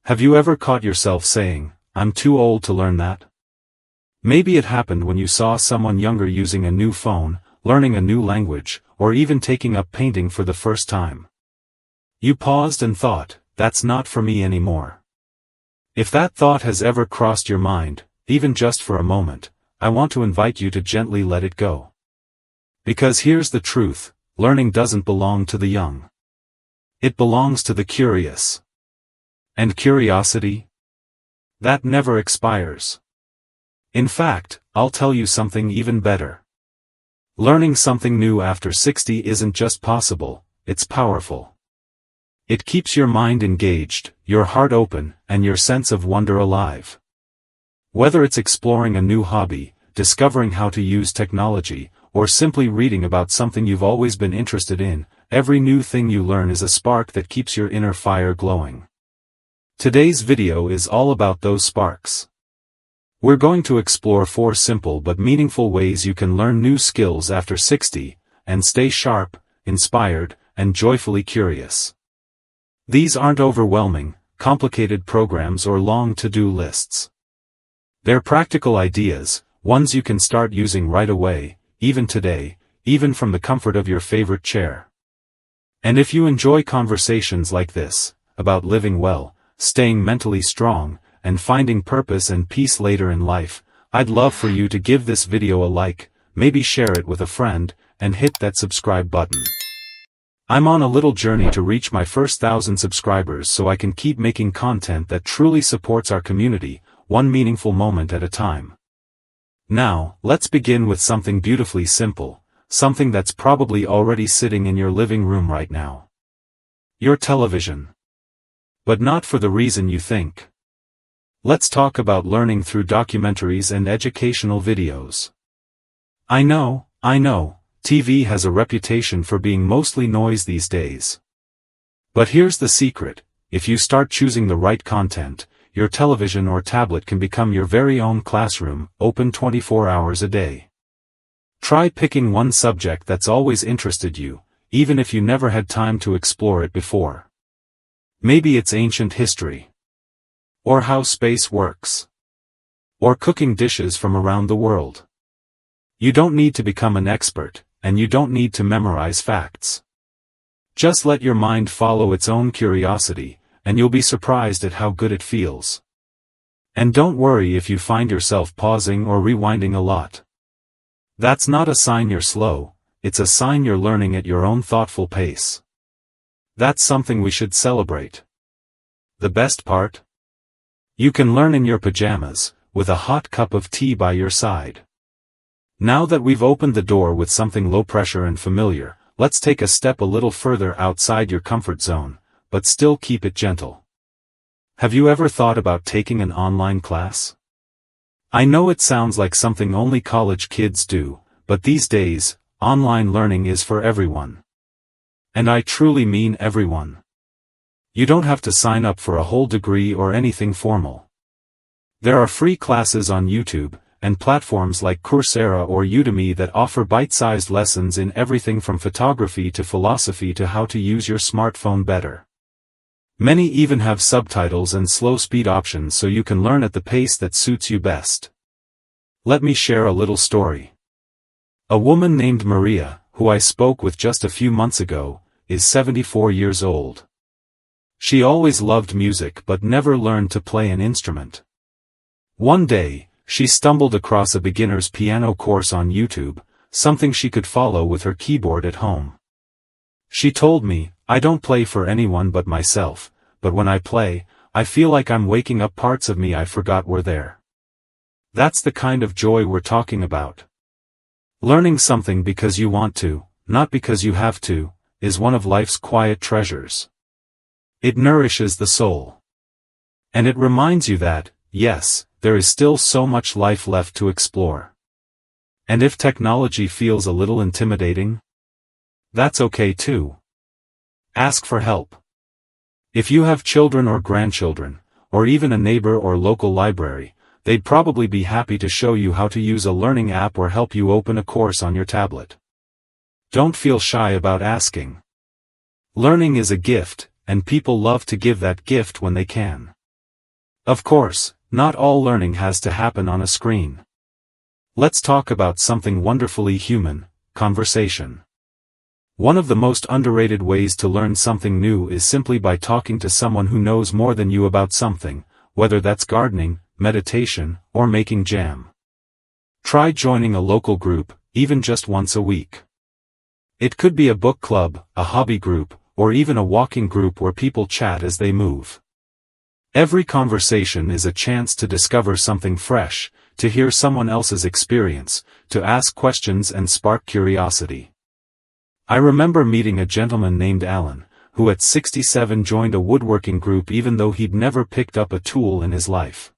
Have you ever caught yourself saying, "I'm too old to learn that"? Maybe it happened when you saw someone younger using a new phone, learning a new language, or even taking up painting for the first time. You paused and thought, "That's not for me anymore." If that thought has ever crossed your mind, even just for a moment, I want to invite you to gently let it go. Because here's the truth, learning doesn't belong to the young. It belongs to the curious. And curiosity? That never expires. In fact, I'll tell you something even better. Learning something new after 60 isn't just possible, it's powerful. It keeps your mind engaged, your heart open, and your sense of wonder alive. Whether it's exploring a new hobby, discovering how to use technology, or simply reading about something you've always been interested in, every new thing you learn is a spark that keeps your inner fire glowing. Today's video is all about those sparks. We're going to explore 4 simple but meaningful ways you can learn new skills after 60, and stay sharp, inspired, and joyfully curious. These aren't overwhelming, complicated programs or long to-do lists. They're practical ideas, ones you can start using right away, even today, even from the comfort of your favorite chair. And if you enjoy conversations like this, about living well, staying mentally strong, and finding purpose and peace later in life, I'd love for you to give this video a like, maybe share it with a friend, and hit that subscribe button. I'm on a little journey to reach my first 1,000 subscribers so I can keep making content that truly supports our community, one meaningful moment at a time. Now, let's begin with something beautifully simple, something that's probably already sitting in your living room right now. Your television. But not for the reason you think. Let's talk about learning through documentaries and educational videos. I know, TV has a reputation for being mostly noise these days. But here's the secret, if you start choosing the right content, your television or tablet can become your very own classroom, open 24 hours a day. Try picking one subject that's always interested you, even if you never had time to explore it before. Maybe it's ancient history. Or how space works. Or cooking dishes from around the world. You don't need to become an expert, and you don't need to memorize facts. Just let your mind follow its own curiosity, and you'll be surprised at how good it feels. And don't worry if you find yourself pausing or rewinding a lot. That's not a sign you're slow, it's a sign you're learning at your own thoughtful pace. That's something we should celebrate. The best part? You can learn in your pajamas, with a hot cup of tea by your side. Now that we've opened the door with something low pressure and familiar, let's take a step a little further outside your comfort zone, but still keep it gentle. Have you ever thought about taking an online class? I know it sounds like something only college kids do, but these days, online learning is for everyone. And I truly mean everyone. You don't have to sign up for a whole degree or anything formal. There are free classes on YouTube, and platforms like Coursera or Udemy that offer bite-sized lessons in everything from photography to philosophy to how to use your smartphone better. Many even have subtitles and slow speed options so you can learn at the pace that suits you best. Let me share a little story. A woman named Maria, who I spoke with just a few months ago, is 74 years old. She always loved music but never learned to play an instrument. One day, she stumbled across a beginner's piano course on YouTube, something she could follow with her keyboard at home. She told me, "I don't play for anyone but myself, but when I play, I feel like I'm waking up parts of me I forgot were there." That's the kind of joy we're talking about. Learning something because you want to, not because you have to, is one of life's quiet treasures. It nourishes the soul. And it reminds you that, yes, there is still so much life left to explore. And if technology feels a little intimidating, that's okay too. Ask for help. If you have children or grandchildren, or even a neighbor or local library, they'd probably be happy to show you how to use a learning app or help you open a course on your tablet. Don't feel shy about asking. Learning is a gift, and people love to give that gift when they can. Of course, not all learning has to happen on a screen. Let's talk about something wonderfully human: conversation. One of the most underrated ways to learn something new is simply by talking to someone who knows more than you about something, whether that's gardening, meditation, or making jam. Try joining a local group, even just once a week. It could be a book club, a hobby group, or even a walking group where people chat as they move. Every conversation is a chance to discover something fresh, to hear someone else's experience, to ask questions and spark curiosity. I remember meeting a gentleman named Alan, who at 67 joined a woodworking group even though he'd never picked up a tool in his life.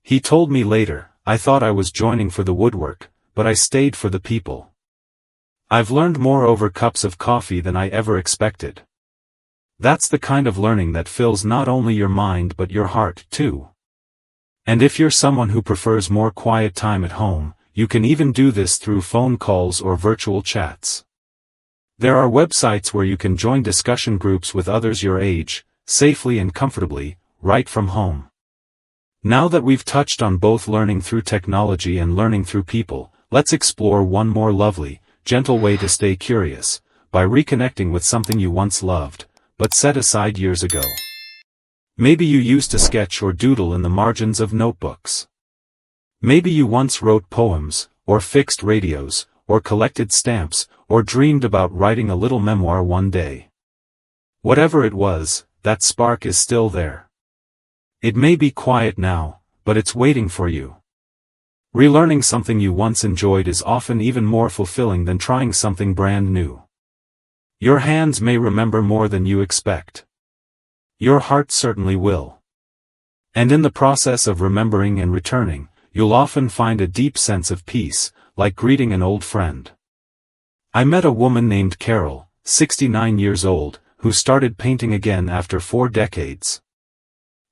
He told me later, "I thought I was joining for the woodwork, but I stayed for the people. I've learned more over cups of coffee than I ever expected." That's the kind of learning that fills not only your mind but your heart, too. And if you're someone who prefers more quiet time at home, you can even do this through phone calls or virtual chats. There are websites where you can join discussion groups with others your age, safely and comfortably, right from home. Now that we've touched on both learning through technology and learning through people, let's explore one more lovely, gentle way to stay curious, by reconnecting with something you once loved, but set aside years ago. Maybe you used to sketch or doodle in the margins of notebooks. Maybe you once wrote poems, or fixed radios, or collected stamps, or dreamed about writing a little memoir one day. Whatever it was, that spark is still there. It may be quiet now, but it's waiting for you. Relearning something you once enjoyed is often even more fulfilling than trying something brand new. Your hands may remember more than you expect. Your heart certainly will. And in the process of remembering and returning, you'll often find a deep sense of peace, like greeting an old friend. I met a woman named Carol, 69 years old, who started painting again after 4 decades.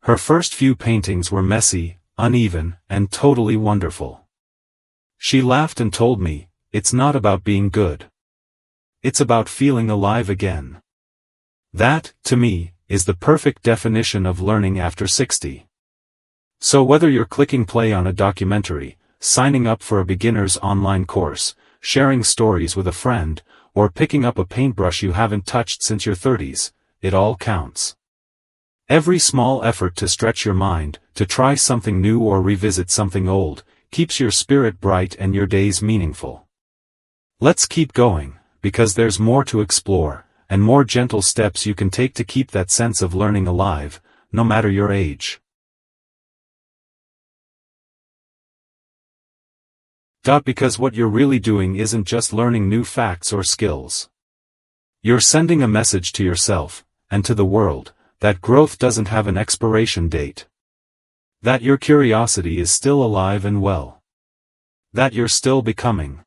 Her first few paintings were messy, uneven, and totally wonderful. She laughed and told me, "It's not about being good. It's about feeling alive again." That, to me, is the perfect definition of learning after 60. So whether you're clicking play on a documentary, signing up for a beginner's online course, sharing stories with a friend, or picking up a paintbrush you haven't touched since your 30s, it all counts. Every small effort to stretch your mind, to try something new or revisit something old, keeps your spirit bright and your days meaningful. Let's keep going, because there's more to explore, and more gentle steps you can take to keep that sense of learning alive, no matter your age. Because what you're really doing isn't just learning new facts or skills. You're sending a message to yourself, and to the world, that growth doesn't have an expiration date. That your curiosity is still alive and well. That you're still becoming.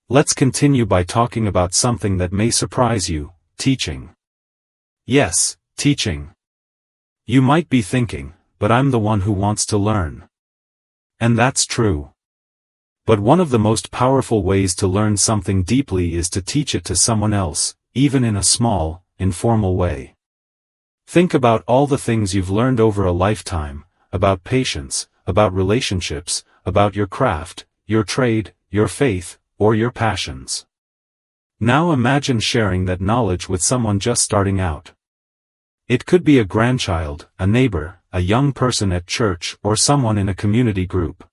Let's continue by talking about something that may surprise you: teaching. Yes, teaching. You might be thinking, "But I'm the one who wants to learn." And that's true. But one of the most powerful ways to learn something deeply is to teach it to someone else, even in a small, informal way. Think about all the things you've learned over a lifetime, about patience, about relationships, about your craft, your trade, your faith, or your passions. Now imagine sharing that knowledge with someone just starting out. It could be a grandchild, a neighbor, a young person at church, or someone in a community group.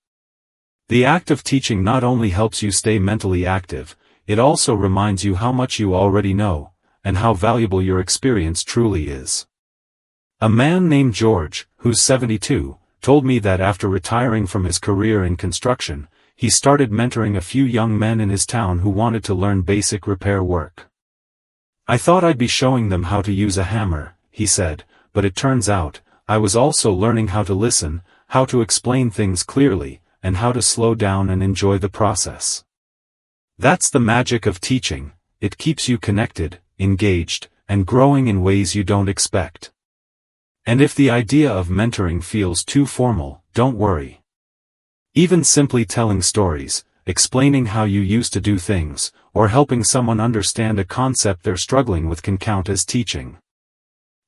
The act of teaching not only helps you stay mentally active, it also reminds you how much you already know, and how valuable your experience truly is. A man named George, who's 72, told me that after retiring from his career in construction, he started mentoring a few young men in his town who wanted to learn basic repair work. "I thought I'd be showing them how to use a hammer," he said, "but it turns out, I was also learning how to listen, how to explain things clearly, and how to slow down and enjoy the process." That's the magic of teaching: it keeps you connected, engaged, and growing in ways you don't expect. And if the idea of mentoring feels too formal, don't worry. Even simply telling stories, explaining how you used to do things, or helping someone understand a concept they're struggling with can count as teaching.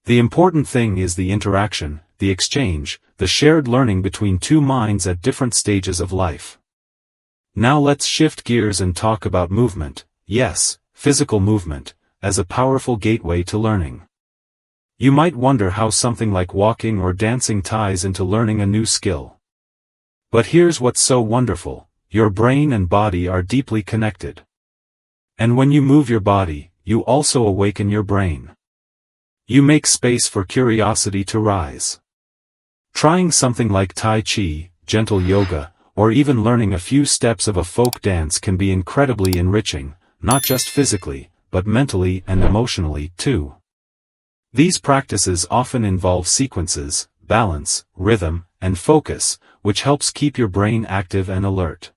The important thing is the interaction, the exchange, the shared learning between two minds at different stages of life. Now let's shift gears and talk about movement, yes, physical movement, as a powerful gateway to learning. You might wonder how something like walking or dancing ties into learning a new skill. But here's what's so wonderful: your brain and body are deeply connected. And when you move your body, you also awaken your brain. You make space for curiosity to rise. Trying something like Tai Chi, gentle yoga, or even learning a few steps of a folk dance can be incredibly enriching, not just physically, but mentally and emotionally, too. These practices often involve sequences, balance, rhythm, and focus, which helps keep your brain active and alert.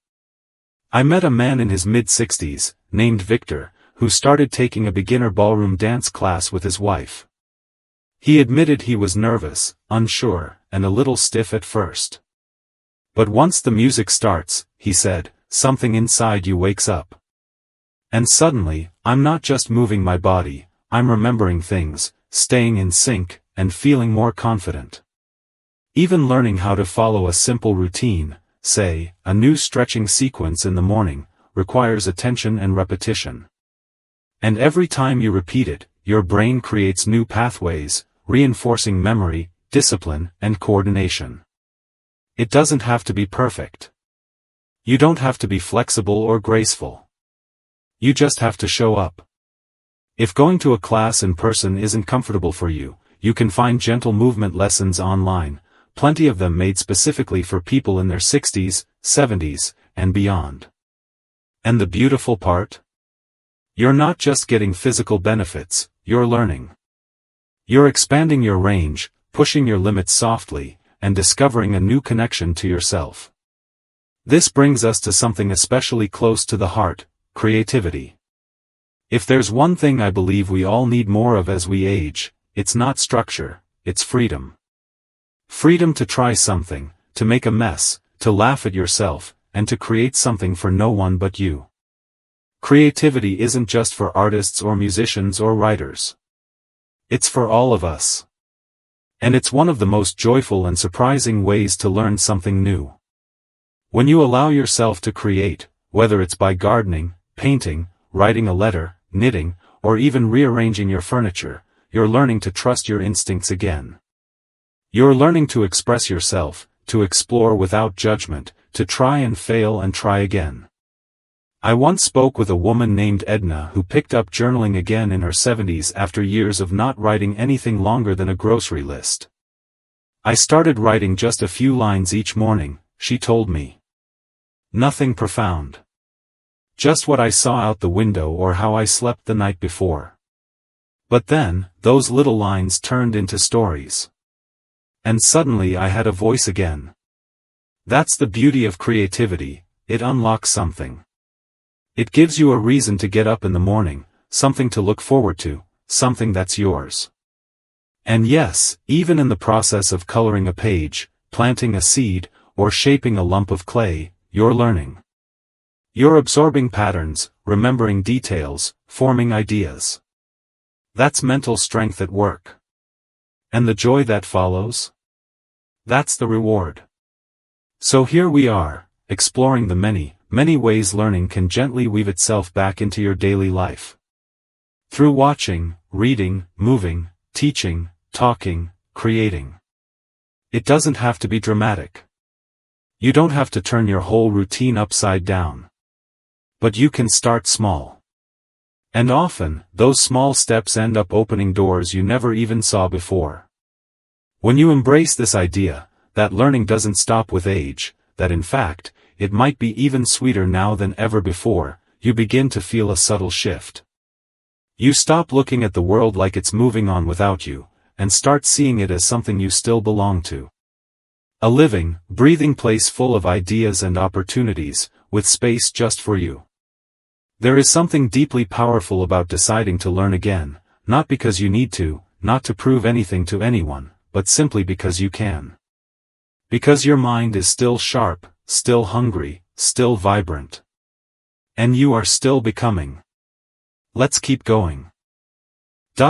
I met a man in his mid-60s, named Victor, who started taking a beginner ballroom dance class with his wife. He admitted he was nervous, unsure, and a little stiff at first. But once the music starts, he said, something inside you wakes up. And suddenly, I'm not just moving my body, I'm remembering things, staying in sync, and feeling more confident. Even learning how to follow a simple routine, say, a new stretching sequence in the morning, requires attention and repetition. And every time you repeat it, your brain creates new pathways, reinforcing memory, discipline, and coordination. It doesn't have to be perfect. You don't have to be flexible or graceful. You just have to show up. If going to a class in person isn't comfortable for you, you can find gentle movement lessons online, plenty of them made specifically for people in their 60s, 70s, and beyond. And the beautiful part? You're not just getting physical benefits, you're learning. You're expanding your range, pushing your limits softly, and discovering a new connection to yourself. This brings us to something especially close to the heart: creativity. If there's one thing I believe we all need more of as we age, it's not structure, it's freedom. Freedom to try something, to make a mess, to laugh at yourself, and to create something for no one but you. Creativity isn't just for artists or musicians or writers. It's for all of us. And it's one of the most joyful and surprising ways to learn something new. When you allow yourself to create, whether it's by gardening, painting, writing a letter, knitting, or even rearranging your furniture, you're learning to trust your instincts again. You're learning to express yourself, to explore without judgment, to try and fail and try again. I once spoke with a woman named Edna who picked up journaling again in her 70s after years of not writing anything longer than a grocery list. I started writing just a few lines each morning, she told me. Nothing profound. Just what I saw out the window or how I slept the night before. But then, those little lines turned into stories. And suddenly I had a voice again. That's the beauty of creativity, it unlocks something. It gives you a reason to get up in the morning, something to look forward to, something that's yours. And yes, even in the process of coloring a page, planting a seed, or shaping a lump of clay, you're learning. You're absorbing patterns, remembering details, forming ideas. That's mental strength at work. And the joy that follows? That's the reward. So here we are, exploring the many ways learning can gently weave itself back into your daily life. Through watching, reading, moving, teaching, talking, creating. It doesn't have to be dramatic. You don't have to turn your whole routine upside down. But you can start small. And often, those small steps end up opening doors you never even saw before. When you embrace this idea, that learning doesn't stop with age, that in fact, it might be even sweeter now than ever before, you begin to feel a subtle shift. You stop looking at the world like it's moving on without you, and start seeing it as something you still belong to. A living, breathing place full of ideas and opportunities, with space just for you. There is something deeply powerful about deciding to learn again, not because you need to, not to prove anything to anyone, but simply because you can. Because your mind is still sharp, still hungry, still vibrant. And you are still becoming. Let's keep going.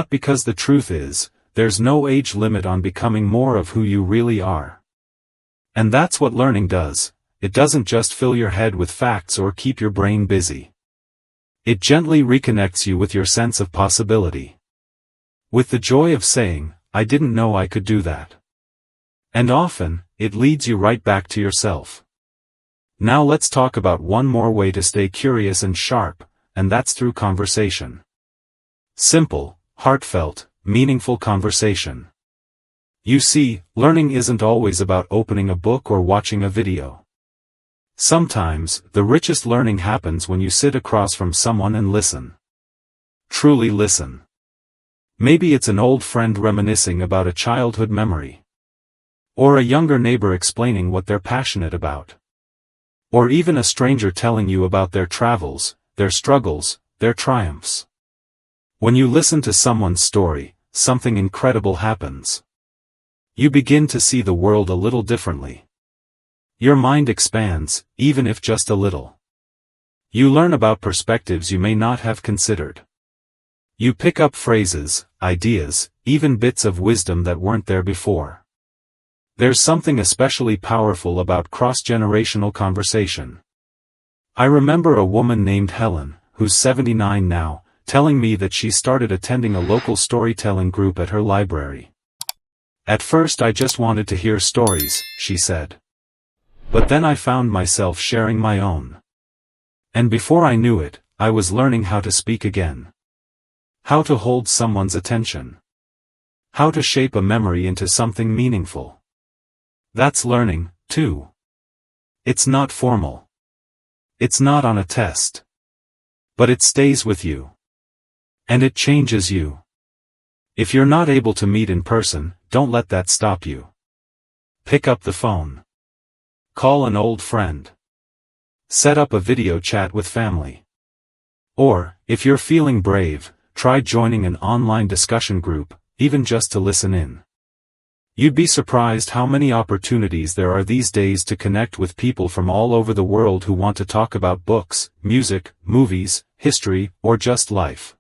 Because the truth is, there's no age limit on becoming more of who you really are. And that's what learning does. It doesn't just fill your head with facts or keep your brain busy. It gently reconnects you with your sense of possibility. With the joy of saying, I didn't know I could do that. And often, it leads you right back to yourself. Now let's talk about one more way to stay curious and sharp, and that's through conversation. Simple, heartfelt, meaningful conversation. You see, learning isn't always about opening a book or watching a video. Sometimes, the richest learning happens when you sit across from someone and listen. Truly listen. Maybe it's an old friend reminiscing about a childhood memory. Or a younger neighbor explaining what they're passionate about. Or even a stranger telling you about their travels, their struggles, their triumphs. When you listen to someone's story, something incredible happens. You begin to see the world a little differently. Your mind expands, even if just a little. You learn about perspectives you may not have considered. You pick up phrases, ideas, even bits of wisdom that weren't there before. There's something especially powerful about cross-generational conversation. I remember a woman named Helen, who's 79 now, telling me that she started attending a local storytelling group at her library. At first I just wanted to hear stories, she said. But then I found myself sharing my own. And before I knew it, I was learning how to speak again. How to hold someone's attention. How to shape a memory into something meaningful. That's learning, too. It's not formal. It's not on a test. But it stays with you. And it changes you. If you're not able to meet in person, don't let that stop you. Pick up the phone. Call an old friend. Set up a video chat with family. Or, if you're feeling brave, try joining an online discussion group, even just to listen in. You'd be surprised how many opportunities there are these days to connect with people from all over the world who want to talk about books, music, movies, history, or just life.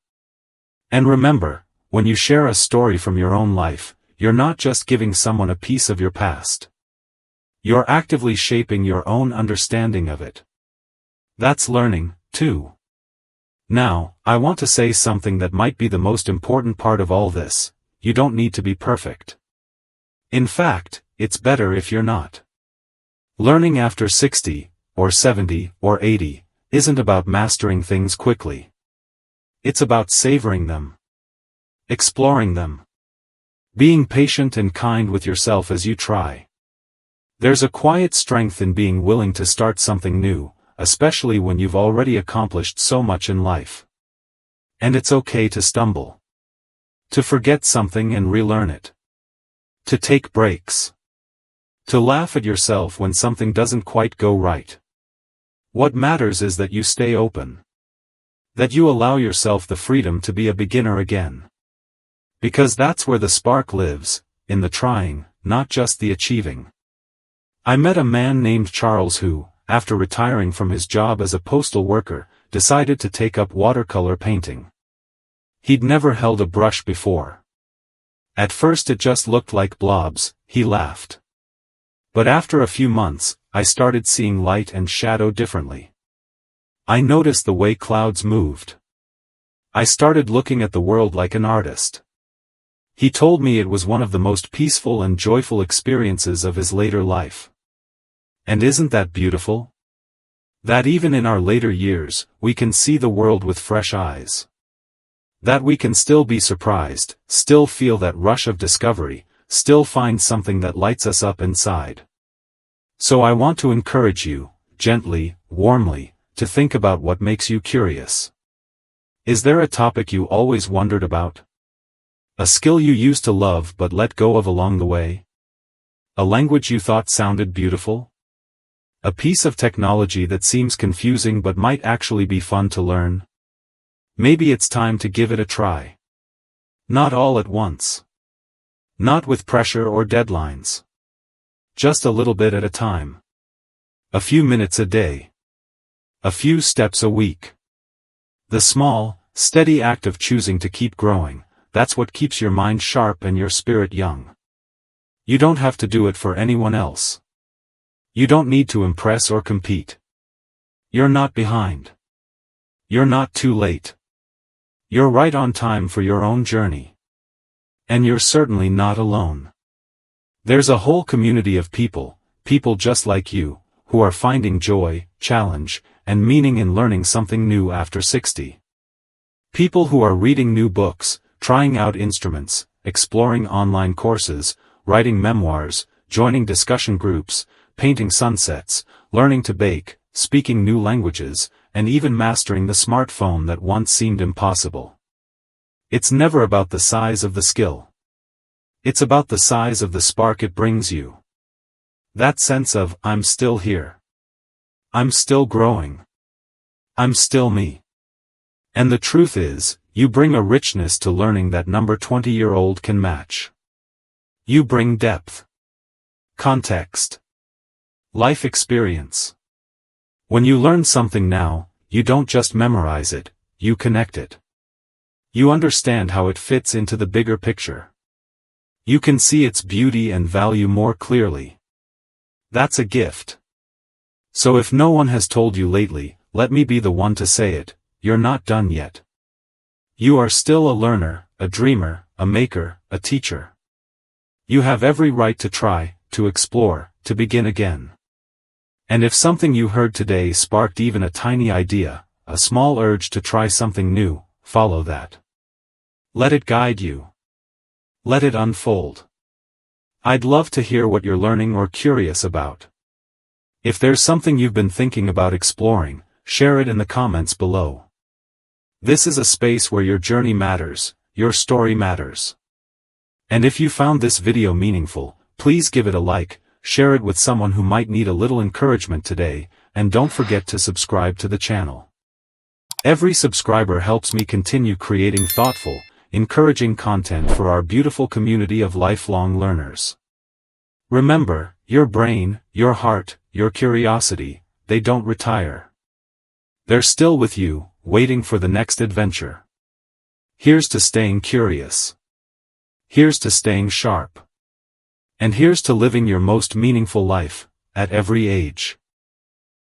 And remember, when you share a story from your own life, you're not just giving someone a piece of your past. You're actively shaping your own understanding of it. That's learning, too. Now, I want to say something that might be the most important part of all this. You don't need to be perfect. In fact, it's better if you're not. Learning after 60, or 70, or 80, isn't about mastering things quickly. It's about savoring them. Exploring them. Being patient and kind with yourself as you try. There's a quiet strength in being willing to start something new, especially when you've already accomplished so much in life. And it's okay to stumble. To forget something and relearn it. To take breaks. To laugh at yourself when something doesn't quite go right. What matters is that you stay open. That you allow yourself the freedom to be a beginner again. Because that's where the spark lives, in the trying, not just the achieving. I met a man named Charles who, after retiring from his job as a postal worker, decided to take up watercolor painting. He'd never held a brush before. At first it just looked like blobs, he laughed. But after a few months, I started seeing light and shadow differently. I noticed the way clouds moved. I started looking at the world like an artist. He told me it was one of the most peaceful and joyful experiences of his later life. And isn't that beautiful? That even in our later years, we can see the world with fresh eyes. That we can still be surprised, still feel that rush of discovery, still find something that lights us up inside. So I want to encourage you, gently, warmly, to think about what makes you curious. Is there a topic you always wondered about? A skill you used to love but let go of along the way? A language you thought sounded beautiful? A piece of technology that seems confusing but might actually be fun to learn? Maybe it's time to give it a try. Not all at once. Not with pressure or deadlines. Just a little bit at a time. A few minutes a day. A few steps a week. The small, steady act of choosing to keep growing, that's what keeps your mind sharp and your spirit young. You don't have to do it for anyone else. You don't need to impress or compete. You're not behind. You're not too late. You're right on time for your own journey. And you're certainly not alone. There's a whole community of people just like you, who are finding joy, challenge, and meaning in learning something new after 60. People who are reading new books, trying out instruments, exploring online courses, writing memoirs, joining discussion groups, painting sunsets, learning to bake, speaking new languages, and even mastering the smartphone that once seemed impossible. It's never about the size of the skill. It's about the size of the spark it brings you. That sense of, I'm still here. I'm still growing. I'm still me. And the truth is, you bring a richness to learning that number 20-year-old can match. You bring depth, context, life experience. When you learn something now, you don't just memorize it, you connect it. You understand how it fits into the bigger picture. You can see its beauty and value more clearly. That's a gift. So if no one has told you lately, let me be the one to say it, you're not done yet. You are still a learner, a dreamer, a maker, a teacher. You have every right to try, to explore, to begin again. And if something you heard today sparked even a tiny idea, a small urge to try something new, follow that. Let it guide you. Let it unfold. I'd love to hear what you're learning or curious about. If there's something you've been thinking about exploring, share it in the comments below. This is a space where your journey matters, your story matters. And if you found this video meaningful, please give it a like, share it with someone who might need a little encouragement today, and don't forget to subscribe to the channel. Every subscriber helps me continue creating thoughtful, encouraging content for our beautiful community of lifelong learners. Remember, your brain, your heart, your curiosity, they don't retire. They're still with you, waiting for the next adventure. Here's to staying curious. Here's to staying sharp. And here's to living your most meaningful life, at every age.